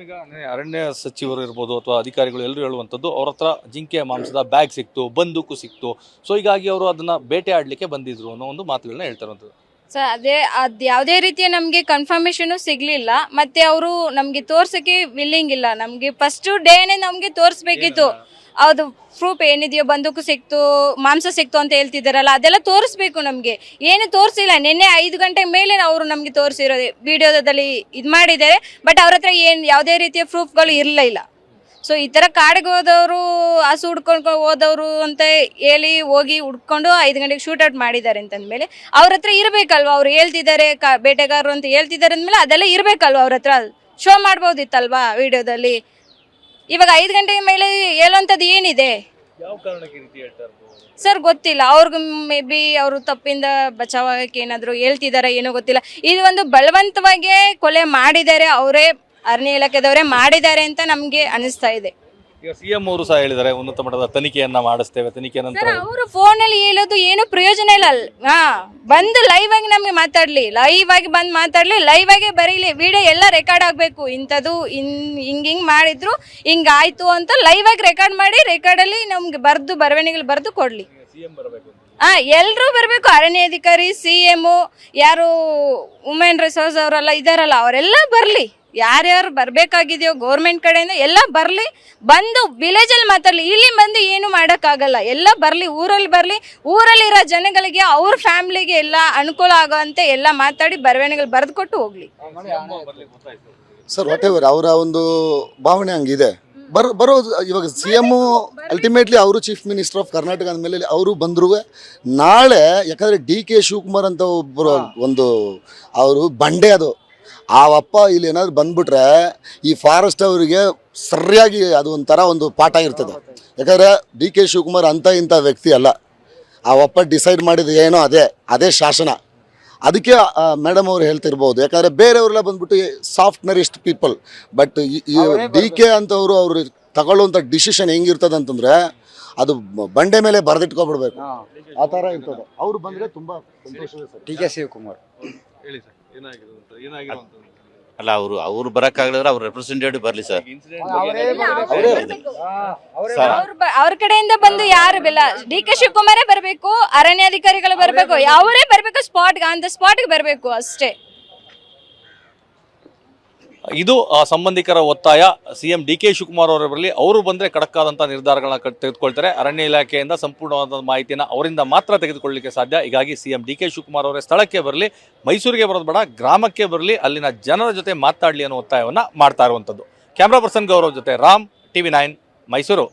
ಈಗ ಅರಣ್ಯ ಸಚಿವರು ಇರ್ಬೋದು ಅಥವಾ ಅಧಿಕಾರಿಗಳು ಎಲ್ಲರೂ ಹೇಳುವಂಥದ್ದು ಅವ್ರ ಹತ್ರ ಜಿಂಕೆ ಮಾಂಸದ ಬ್ಯಾಗ್ ಸಿಕ್ತು, ಬಂದೂಕು ಸಿಕ್ತು, ಸೊ ಹೀಗಾಗಿ ಅವರು ಅದನ್ನ ಬೇಟೆ ಆಡ್ಲಿಕ್ಕೆ ಬಂದಿದ್ರು ಅನ್ನೋ ಒಂದು ಮಾತುಗಳನ್ನ ಹೇಳ್ತಾರಂಥದ್ದು. ಸರ್ ಅದ್ ಯಾವುದೇ ರೀತಿಯ ನಮಗೆ ಕನ್ಫರ್ಮೇಶನ್ ಸಿಗ್ಲಿಲ್ಲ. ಮತ್ತೆ ಅವರು ನಮ್ಗೆ ತೋರ್ಸಕ್ಕೆ ವಿಲ್ಲಿಂಗ್ ಇಲ್ಲ. ನಮ್ಗೆ ಫಸ್ಟ್ ಡೇನೆ ನಮ್ಗೆ ತೋರಿಸ್ಬೇಕಿತ್ತು. ಅದು ಪ್ರೂಫ್ ಏನಿದೆಯೋ, ಬಂದೂಕು ಸಿಕ್ತು, ಮಾಂಸ ಸಿಕ್ತು ಅಂತ ಹೇಳ್ತಿದ್ದಾರಲ್ಲ, ಅದೆಲ್ಲ ತೋರಿಸ್ಬೇಕು ನಮ್ಗೆ. ಏನು ತೋರಿಸಿಲ್ಲ. ನಿನ್ನೆ 5 ಗಂಟೆ ಮೇಲೆ ಅವರು ನಮ್ಗೆ ತೋರಿಸಿರೋದು ವಿಡಿಯೋದಲ್ಲಿ ಇದು ಮಾಡಿದ್ದಾರೆ. ಬಟ್ ಅವ್ರ ಹತ್ರ ಯಾವುದೇ ರೀತಿಯ ಪ್ರೂಫ್ಗಳು ಇರಲಿಲ್ಲ. ಸೊ ಈ ಥರ ಕಾಡಿಗೆ ಹೋದವರು, ಹಸು ಹುಡ್ಕೊಂಡು ಹೋದವರು ಅಂತ ಹೇಳಿ ಹೋಗಿ ಹುಡ್ಕೊಂಡು 5 ಗಂಟೆಗೆ ಶೂಟ್ ಔಟ್ ಮಾಡಿದ್ದಾರೆ ಅಂತಂದ್ಮೇಲೆ ಅವ್ರ ಹತ್ರ ಇರಬೇಕಲ್ವ. ಅವ್ರು ಹೇಳ್ತಿದ್ದಾರೆ ಬೇಟೆಗಾರರು ಅಂತ ಹೇಳ್ತಿದ್ದಾರೆ ಅಂದಮೇಲೆ ಅದೆಲ್ಲ ಇರಬೇಕಲ್ವ. ಅವ್ರ ಹತ್ರ ಶೋ ಮಾಡ್ಬೋದಿತ್ತಲ್ವಾ ವಿಡಿಯೋದಲ್ಲಿ. ಇವಾಗ 5 ಗಂಟೆ ಮೇಲೆ ಹೇಳುವಂಥದ್ದು ಏನಿದೆ ಸರ್ ಗೊತ್ತಿಲ್ಲ. ಅವ್ರಿಗೆ ಮೇ ಬಿ ಅವರು ತಪ್ಪಿಂದ ಬಚಾವಕ್ಕೆ ಏನಾದರೂ ಹೇಳ್ತಿದಾರ ಏನೋ ಗೊತ್ತಿಲ್ಲ. ಇದು ಒಂದು ಬಲವಂತವಾಗಿ ಕೊಲೆ ಮಾಡಿದ್ದಾರೆ, ಅವರೇ ಅರಣ್ಯ ಇಲಾಖೆದವರೇ ಮಾಡಿದ್ದಾರೆ ಅಂತ ನಮ್ಗೆ ಅನಿಸ್ತಾ ಇದೆ. ಈಗ ಸಿಎಂ ಅವರು ಸಹ ಹೇಳಿದ್ದಾರೆ ಉನ್ನತ ಮಟ್ಟದ ತನಿಖೆಯನ್ನ ಮಾಡಿಸ್ತೇವೆ, ತನಿಖೆ ನಂತರ. ಅವರು ಫೋನ್ ಅಲ್ಲಿ ಹೇಳೋದು ಏನು ಪ್ರಯೋಜನ ಇಲ್ಲ. ಬಂದು ಲೈವ್ ಆಗಿ ನಮ್ಗೆ ಮಾತಾಡ್ಲಿ, ಲೈವ್ ಆಗಿ ಬಂದು ಮಾತಾಡ್ಲಿ, ಲೈವ್ ಆಗಿ ಬರೀಲಿ. ವಿಡಿಯೋ ಎಲ್ಲ ರೆಕಾರ್ಡ್ ಆಗ್ಬೇಕು. ಇಂಥದ್ದು ಹಿಂಗ್ ಮಾಡಿದ್ರು, ಹಿಂಗಾಯ್ತು ಅಂತ ಲೈವ್ ಆಗಿ ರೆಕಾರ್ಡ್ ಮಾಡಿ, ರೆಕಾರ್ಡ್ ಅಲ್ಲಿ ನಮ್ಗೆ ಬರವಣಿಗೆಗಳು ಬರ್ದು ಕೊಡ್ಲಿ. ಎಲ್ರೂ ಬರ್ಬೇಕು. ಅರಣ್ಯಾಧಿಕಾರಿ, CM, ಯಾರು ವುಮೆನ್ ರಿಸೋರ್ಸ್ ಅವರೆಲ್ಲ ಇದಾರಲ್ಲ, ಅವರೆಲ್ಲ ಬರ್ಲಿ. ಯಾರ್ಯಾರು ಬರ್ಬೇಕಾಗಿದೆಯೋ ಗೌರ್ಮೆಂಟ್ ಕಡೆಯಿಂದ ಎಲ್ಲ ಬರ್ಲಿ. ಬಂದು ವಿಲೇಜ್ ಅಲ್ಲಿ ಮಾತಾಡ್ಲಿ. ಇಲ್ಲಿ ಬಂದು ಏನು ಮಾಡೋಕ್ಕಾಗಲ್ಲ. ಎಲ್ಲ ಬರ್ಲಿ, ಊರಲ್ಲಿ ಬರ್ಲಿ. ಊರಲ್ಲಿರೋ ಜನಗಳಿಗೆ, ಅವ್ರ ಫ್ಯಾಮಿಲಿಗೆ ಎಲ್ಲ ಅನುಕೂಲ ಆಗೋಂತೆ ಎಲ್ಲ ಮಾತಾಡಿ ಬರವಣಿಗೆಗಳು ಬರೆದು ಕೊಟ್ಟು ಹೋಗ್ಲಿ. ಸರ್ ವಾಟ್ ಎವರ್ ಅವರ ಒಂದು ಭಾವನೆ ಹಂಗಿದೆ. ಬರೋದು ಇವಾಗ CM ಅಲ್ಟಿಮೇಟ್ಲಿ ಅವರು ಚೀಫ್ ಮಿನಿಸ್ಟರ್ ಆಫ್ ಕರ್ನಾಟಕ ಅಂದಮೇಲೆ ಅವರು ಬಂದ್ರು. ನಾಳೆ ಯಾಕಂದರೆ DK ಶಿವಕುಮಾರ್ ಅಂತ ಒಬ್ಬರು ಒಂದು ಅವರು ಬಂಡೆ, ಅದು ಅವಪ್ಪ ಇಲ್ಲಿ ಏನಾದ್ರು ಬಂದ್ಬಿಟ್ರೆ ಈ ಫಾರೆಸ್ಟ್ ಅವರಿಗೆ ಸರಿಯಾಗಿ ಅದು ಒಂಥರ ಒಂದು ಪಾಠ ಇರ್ತದೆ. ಯಾಕಂದರೆ DK ಶಿವಕುಮಾರ್ ಅಂತ ಇಂಥ ವ್ಯಕ್ತಿ ಅಲ್ಲ. ಅವಪ್ಪ ಡಿಸೈಡ್ ಮಾಡಿದ ಏನೋ ಅದೇ ಶಾಸನ. ಅದಕ್ಕೆ ಮೇಡಮ್ ಅವ್ರು ಹೇಳ್ತಿರ್ಬೋದು. ಯಾಕಂದರೆ ಬೇರೆಯವರೆಲ್ಲ ಬಂದ್ಬಿಟ್ಟು ಸಾಫ್ಟ್ ನರಿಸ್ಟ್ ಪೀಪಲ್. ಬಟ್ ಈ DK ಅಂತವರು ಅವರು ತಗೊಳ್ಳುವಂಥ ಡಿಸಿಷನ್ ಹೆಂಗಿರ್ತದೆ ಅಂತಂದರೆ ಅದು ಬಂಡೆ ಮೇಲೆ ಬರೆದಿಟ್ಕೊಬಿಡ್ಬೇಕು. ಆ ಥರ ಇರ್ತದೆ. ಅವರು ಬಂದರೆ ತುಂಬ ಸಂತೋಷವೇ ಸರ್. DK ಶಿವಕುಮಾರ್ ಹೇಳಿ ಸರ್, ಏನಾಗಿರುವಂಥದ್ದು? ಅಲ್ಲ, ಅವರು ಬರಕ್ಕಾಗಲಿದ್ರೆ ಅವ್ರ ರೆಪ್ರೆಸೆಂಟೇಟಿವ್ ಬರಲಿ ಸರ್. ಅವ್ರ ಕಡೆಯಿಂದ ಬಂದು ಯಾರು ಇಲ್ಲ. DK ಶಿವಕುಮಾರೇ ಬರಬೇಕು, ಅರಣ್ಯಾಧಿಕಾರಿಗಳು ಬರಬೇಕು, ಅವರೇ ಬರಬೇಕು. ಸ್ಪಾಟ್ಗೆ ಬರಬೇಕು ಅಷ್ಟೇ. ಇದು ಸಂಬಂಧಿಕರ ಒತ್ತಾಯ. CM DK ಶಿವಕುಮಾರ್ ಅವರ ಬರಲಿ, ಅವರು ಬಂದರೆ ಖಡಕ್ಕಾದಂಥ ನಿರ್ಧಾರಗಳನ್ನ ತೆಗೆದುಕೊಳ್ತಾರೆ. ಅರಣ್ಯ ಇಲಾಖೆಯಿಂದ ಸಂಪೂರ್ಣವಾದ ಮಾಹಿತಿಯನ್ನು ಅವರಿಂದ ಮಾತ್ರ ತೆಗೆದುಕೊಳ್ಳಲಿಕ್ಕೆ ಸಾಧ್ಯ. ಹೀಗಾಗಿ CM DK ಶಿವಕುಮಾರ್ ಅವರೇ ಸ್ಥಳಕ್ಕೆ ಬರಲಿ, ಮೈಸೂರಿಗೆ ಬರೋದು ಬೇಡ, ಗ್ರಾಮಕ್ಕೆ ಬರಲಿ, ಅಲ್ಲಿನ ಜನರ ಜೊತೆ ಮಾತಾಡಲಿ ಅನ್ನೋ ಒತ್ತಾಯವನ್ನು ಮಾಡ್ತಾ ಇರುವಂಥದ್ದು. ಕ್ಯಾಮ್ರಾ ಪರ್ಸನ್ ಗೌರವ್ ಜೊತೆ ರಾಮ್, TV9 ಮೈಸೂರು.